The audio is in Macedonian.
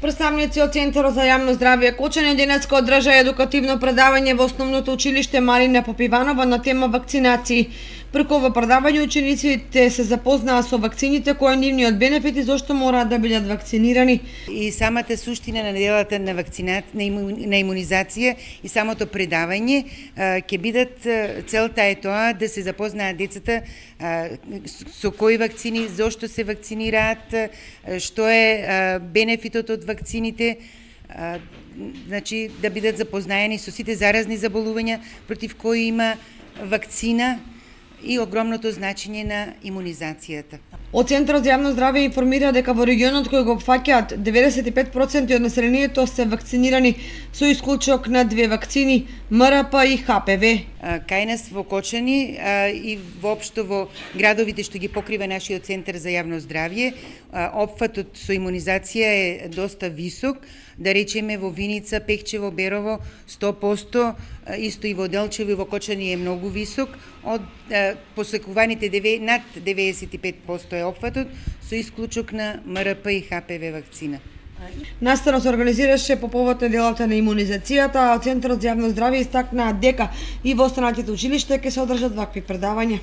Представници од Центарот за јавно здравје Кочани денеска одржа едукативно предавање во основното училиште Марина Попиванова на тема вакцинации. Преку ова предавање учениците се запознаа со вакцините, кои нивниот бенефит и зошто мораат да бидат вакцинирани. И самата суштина на неделата на на имунизација и самото предавање ќе бидат, целта е тоа да се запознаат децата со кои вакцини, зошто се вакцинираат, што е бенефитот од вакцините, значи да бидат запознаени со сите заразни заболувања против кои има вакцина и огромното значење на имунизацијата. Од Центарот за јавно здравје информира дека во регионот кој го опфаќаат 95% од населението се вакцинирани со исклучок на две вакцини МРП и ХПВ. Кај нас во Кочани и воопшто во градовите што ги покрива нашиот Центар за јавно здравје, опфатот со имунизација е доста висок, да речеме во Виница, Пехчево, Берово 100%, исто и во Делчево и во Кочани е многу висок, од посекуваните над 95% е опфатот со исклучок на МРП и ХПВ вакцина. Настанот се организираше по повод неделата на имунизацијата, а Центарот за јавно здравје истакнаа дека и во останатите училишта ќе се одржат вакви предавања.